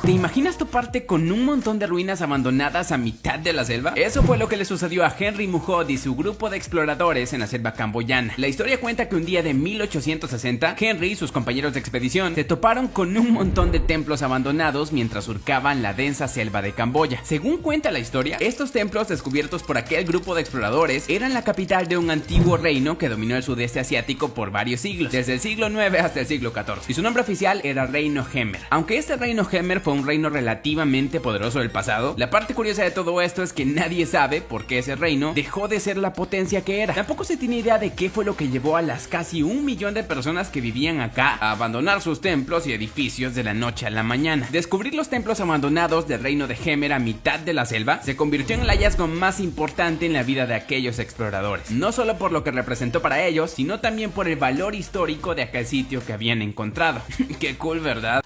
¿Te imaginas toparte con un montón de ruinas abandonadas a mitad de la selva? Eso fue lo que le sucedió a Henry Mujot y su grupo de exploradores en la selva camboyana. La historia cuenta que un día de 1860, Henry y sus compañeros de expedición se toparon con un montón de templos abandonados mientras surcaban la densa selva de Camboya. Según cuenta la historia, estos templos descubiertos por aquel grupo de exploradores eran la capital de un antiguo reino que dominó el sudeste asiático por varios siglos, desde el siglo IX hasta el siglo XIV, y su nombre oficial era Reino Khmer. Aunque este Reino Khmer fue un reino relativamente poderoso del pasado, la parte curiosa de todo esto es que nadie sabe por qué ese reino dejó de ser la potencia que era. Tampoco se tiene idea de qué fue lo que llevó a las casi 1 millón de personas que vivían acá a abandonar sus templos y edificios de la noche a la mañana. Descubrir los templos abandonados del reino de Khmer a mitad de la selva se convirtió en el hallazgo más importante en la vida de aquellos exploradores, no solo por lo que representó para ellos, sino también por el valor histórico de aquel sitio que habían encontrado. Qué cool, ¿verdad?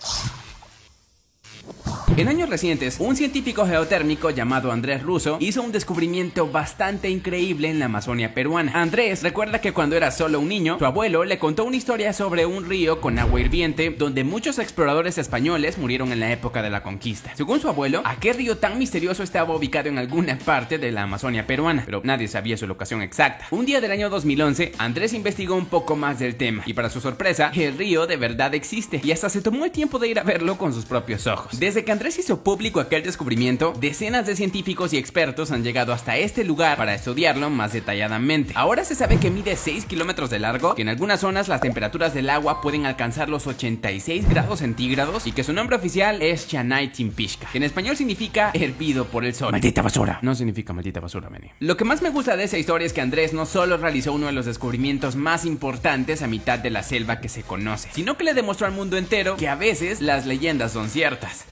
En años recientes, un científico geotérmico llamado Andrés Russo hizo un descubrimiento bastante increíble en la Amazonia peruana. Andrés recuerda que cuando era solo un niño, su abuelo le contó una historia sobre un río con agua hirviente donde muchos exploradores españoles murieron en la época de la conquista. Según su abuelo, aquel río tan misterioso estaba ubicado en alguna parte de la Amazonia peruana, pero nadie sabía su locación exacta. Un día del año 2011, Andrés investigó un poco más del tema y, para su sorpresa, el río de verdad existe y hasta se tomó el tiempo de ir a verlo con sus propios ojos. Desde que Andrés hizo público aquel descubrimiento, decenas de científicos y expertos han llegado hasta este lugar para estudiarlo más detalladamente. Ahora se sabe que mide 6 kilómetros de largo, que en algunas zonas las temperaturas del agua pueden alcanzar los 86 grados centígrados y que su nombre oficial es Chanay Timpishka, que en español significa hervido por el sol. Maldita basura. No significa maldita basura, Benny. Lo que más me gusta de esa historia es que Andrés no solo realizó uno de los descubrimientos más importantes a mitad de la selva que se conoce, sino que le demostró al mundo entero que a veces las leyendas son ciertas.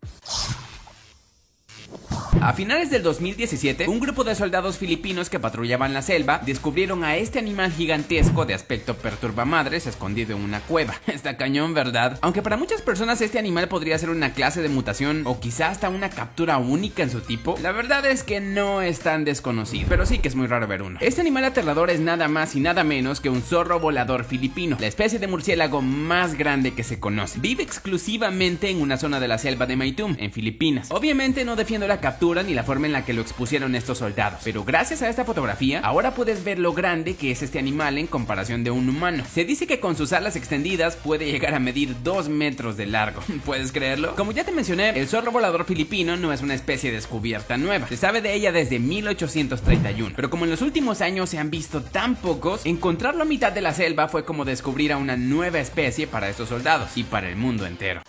A finales del 2017, un grupo de soldados filipinos que patrullaban la selva descubrieron a este animal gigantesco de aspecto perturbamadres escondido en una cueva. Está cañón, ¿verdad? Aunque para muchas personas este animal podría ser una clase de mutación o quizá hasta una captura única en su tipo, la verdad es que no es tan desconocido, pero sí que es muy raro ver uno. Este animal aterrador es nada más y nada menos que un zorro volador filipino, la especie de murciélago más grande que se conoce. Vive exclusivamente en una zona de la selva de Maitum, en Filipinas. Obviamente no defiendo la captura ni la forma en la que lo expusieron estos soldados, pero gracias a esta fotografía ahora puedes ver lo grande que es este animal en comparación de un humano. Se dice que con sus alas extendidas puede llegar a medir 2 metros de largo. ¿Puedes creerlo? Como ya te mencioné, el zorro volador filipino no es una especie descubierta nueva. Se sabe de ella desde 1831, pero como en los últimos años se han visto tan pocos, encontrarlo a mitad de la selva fue como descubrir a una nueva especie para estos soldados y para el mundo entero.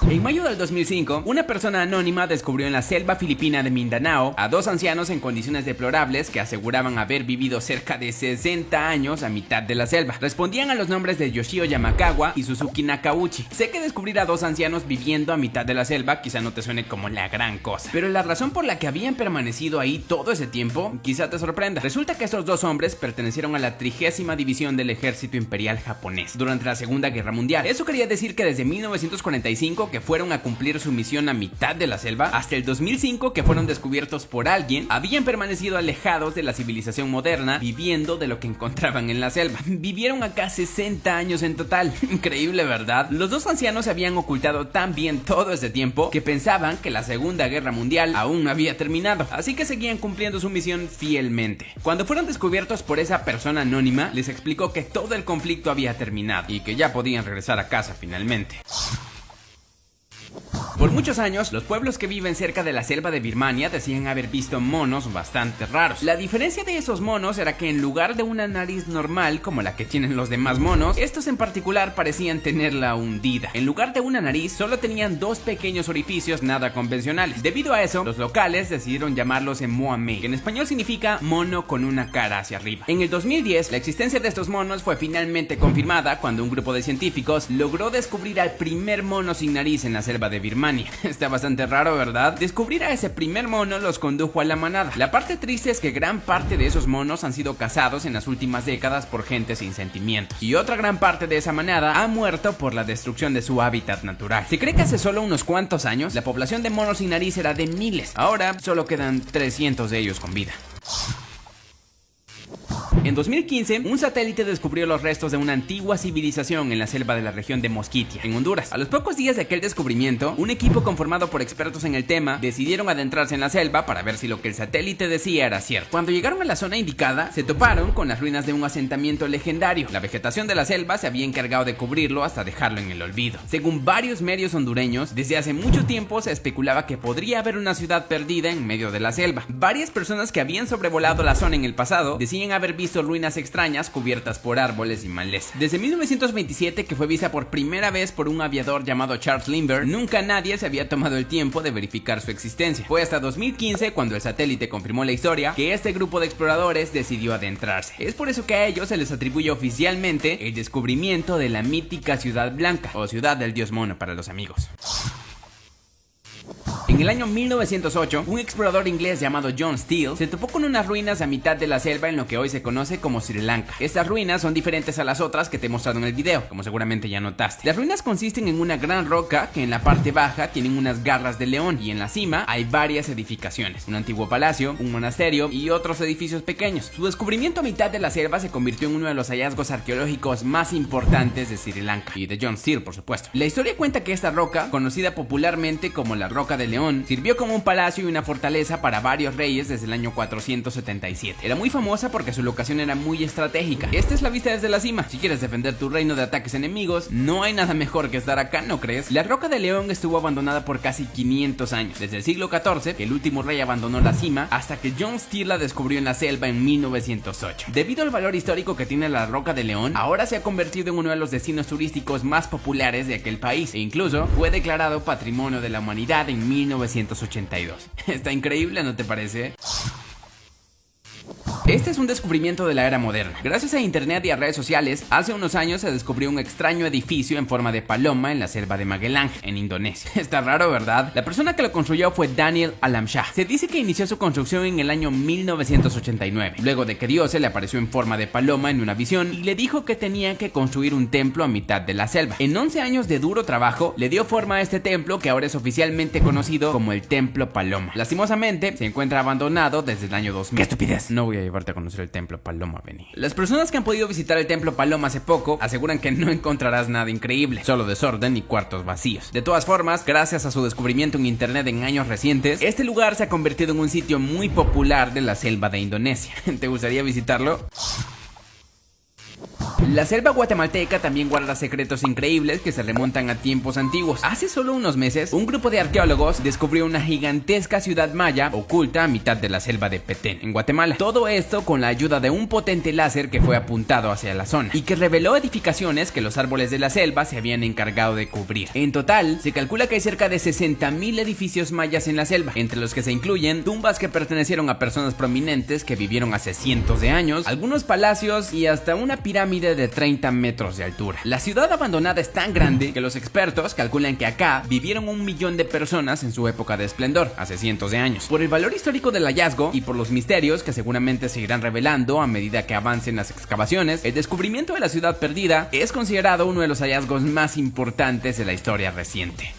En mayo del 2005, una persona anónima descubrió en la selva filipina de Mindanao a 2 ancianos en condiciones deplorables que aseguraban haber vivido cerca de 60 años a mitad de la selva. Respondían a los nombres de Yoshio Yamakawa y Suzuki Nakauchi. Sé que descubrir a 2 ancianos viviendo a mitad de la selva quizá no te suene como la gran cosa, pero la razón por la que habían permanecido ahí todo ese tiempo quizá te sorprenda. Resulta que estos 2 hombres pertenecieron a la 30ª división del ejército imperial japonés durante la Segunda Guerra Mundial. Eso quería decir que desde 1945 que fueron a cumplir su misión a mitad de la selva, hasta el 2005 que fueron descubiertos por alguien, habían permanecido alejados de la civilización moderna, viviendo de lo que encontraban en la selva. Vivieron acá 60 años en total. Increíble, ¿verdad? Los 2 ancianos se habían ocultado tan bien todo ese tiempo que pensaban que la Segunda Guerra Mundial aún no había terminado, así que seguían cumpliendo su misión fielmente. Cuando fueron descubiertos por esa persona anónima, les explicó que todo el conflicto había terminado y que ya podían regresar a casa finalmente. Por muchos años, los pueblos que viven cerca de la selva de Birmania decían haber visto monos bastante raros. La diferencia de esos monos era que en lugar de una nariz normal como la que tienen los demás monos, estos en particular parecían tenerla hundida. En lugar de una nariz, solo tenían 2 pequeños orificios nada convencionales. Debido a eso, los locales decidieron llamarlos Moamei, que en español significa mono con una cara hacia arriba. En el 2010, la existencia de estos monos fue finalmente confirmada cuando un grupo de científicos logró descubrir al primer mono sin nariz en la selva de Birmania. Está bastante raro, ¿verdad? Descubrir a ese primer mono los condujo a la manada. La parte triste es que gran parte de esos monos han sido cazados en las últimas décadas por gente sin sentimientos, y otra gran parte de esa manada ha muerto por la destrucción de su hábitat natural. Se cree que hace solo unos cuantos años la población de monos sin nariz era de miles. Ahora solo quedan 300 de ellos con vida. En 2015, un satélite descubrió los restos de una antigua civilización en la selva de la región de Mosquitia, en Honduras. A los pocos días de aquel descubrimiento, un equipo conformado por expertos en el tema decidieron adentrarse en la selva para ver si lo que el satélite decía era cierto. Cuando llegaron a la zona indicada, se toparon con las ruinas de un asentamiento legendario. La vegetación de la selva se había encargado de cubrirlo hasta dejarlo en el olvido. Según varios medios hondureños, desde hace mucho tiempo se especulaba que podría haber una ciudad perdida en medio de la selva. Varias personas que habían sobrevolado la zona en el pasado decían haber visto ruinas extrañas cubiertas por árboles y maleza. Desde 1927, que fue vista por primera vez por un aviador llamado Charles Lindbergh, nunca nadie se había tomado el tiempo de verificar su existencia. Fue hasta 2015 cuando el satélite confirmó la historia que este grupo de exploradores decidió adentrarse. Es por eso que a ellos se les atribuye oficialmente el descubrimiento de la mítica Ciudad Blanca, o Ciudad del Dios Mono para los amigos. En el año 1908, un explorador inglés llamado John Steele se topó con unas ruinas a mitad de la selva en lo que hoy se conoce como Sri Lanka. Estas ruinas son diferentes a las otras que te he mostrado en el video, como seguramente ya notaste. Las ruinas consisten en una gran roca que en la parte baja tienen unas garras de león y en la cima hay varias edificaciones, un antiguo palacio, un monasterio y otros edificios pequeños. Su descubrimiento a mitad de la selva se convirtió en uno de los hallazgos arqueológicos más importantes de Sri Lanka y de John Steele, por supuesto. La historia cuenta que esta roca, conocida popularmente como la Roca de León, sirvió como un palacio y una fortaleza para varios reyes desde el año 477. Era muy famosa porque su locación era muy estratégica. Esta es la vista desde la cima. Si quieres defender tu reino de ataques enemigos, no hay nada mejor que estar acá, ¿no crees? La Roca de León estuvo abandonada por casi 500 años, desde el siglo XIV, que el último rey abandonó la cima, hasta que John Steele la descubrió en la selva en 1908. Debido al valor histórico que tiene la Roca de León, ahora se ha convertido en uno de los destinos turísticos más populares de aquel país, e incluso fue declarado Patrimonio de la Humanidad en 1982. Está increíble, ¿no te parece? Este es un descubrimiento de la era moderna. Gracias a internet y a redes sociales, hace unos años se descubrió un extraño edificio en forma de paloma en la selva de Magelang, en Indonesia. Está raro, ¿verdad? La persona que lo construyó fue Daniel Alamshah. Se dice que inició su construcción en el año 1989, luego de que Dios se le apareció en forma de paloma en una visión y le dijo que tenía que construir un templo a mitad de la selva. En 11 años de duro trabajo, le dio forma a este templo que ahora es oficialmente conocido como el Templo Paloma. Lastimosamente, se encuentra abandonado desde el año 2000. ¡Qué estupidez! No voy a llevarte a conocer el Templo Paloma, Benny. Las personas que han podido visitar el Templo Paloma hace poco aseguran que no encontrarás nada increíble, solo desorden y cuartos vacíos. De todas formas, gracias a su descubrimiento en internet en años recientes, este lugar se ha convertido en un sitio muy popular de la selva de Indonesia. ¿Te gustaría visitarlo? La selva guatemalteca también guarda secretos increíbles que se remontan a tiempos antiguos. Hace solo unos meses, un grupo de arqueólogos descubrió una gigantesca ciudad maya oculta a mitad de la selva de Petén, en Guatemala. Todo esto con la ayuda de un potente láser que fue apuntado hacia la zona y que reveló edificaciones que los árboles de la selva se habían encargado de cubrir. En total, se calcula que hay cerca de 60,000 edificios mayas en la selva, entre los que se incluyen tumbas que pertenecieron a personas prominentes que vivieron hace cientos de años, algunos palacios y hasta una pirámide de 30 metros de altura. La ciudad abandonada es tan grande que los expertos calculan que acá vivieron 1 millón de personas en su época de esplendor, hace cientos de años. Por el valor histórico del hallazgo y por los misterios que seguramente se irán revelando a medida que avancen las excavaciones, el descubrimiento de la ciudad perdida es considerado uno de los hallazgos más importantes de la historia reciente.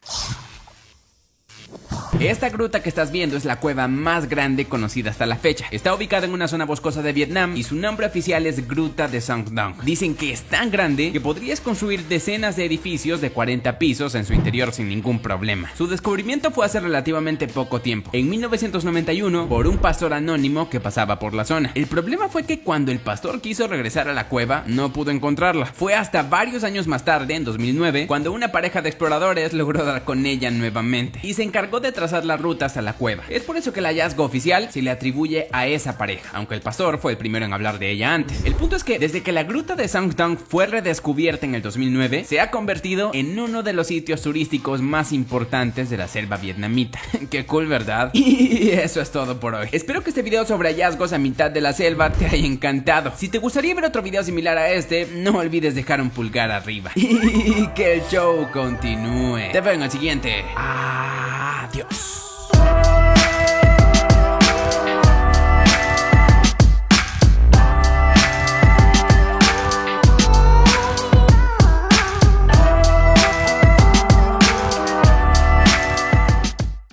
Esta gruta que estás viendo es la cueva más grande conocida hasta la fecha. Está ubicada en una zona boscosa de Vietnam y su nombre oficial es Gruta de Sang Dong. Dicen que es tan grande que podrías construir decenas de edificios de 40 pisos en su interior sin ningún problema. Su descubrimiento fue hace relativamente poco tiempo, en 1991, por un pastor anónimo que pasaba por la zona. El problema fue que cuando el pastor quiso regresar a la cueva, no pudo encontrarla. Fue hasta varios años más tarde, en 2009, cuando una pareja de exploradores logró dar con ella nuevamente y se encargó de trazar la ruta hasta la cueva. Es por eso que el hallazgo oficial se le atribuye a esa pareja, aunque el pastor fue el primero en hablar de ella antes. El punto es que desde que la gruta de Sang Dong fue redescubierta en el 2009, se ha convertido en uno de los sitios turísticos más importantes de la selva vietnamita. Qué cool, ¿verdad? Y eso es todo por hoy. Espero que este video sobre hallazgos a mitad de la selva te haya encantado. Si te gustaría ver otro video similar a este, no olvides dejar un pulgar arriba. Y que el show continúe. Te veo en el siguiente. Adiós.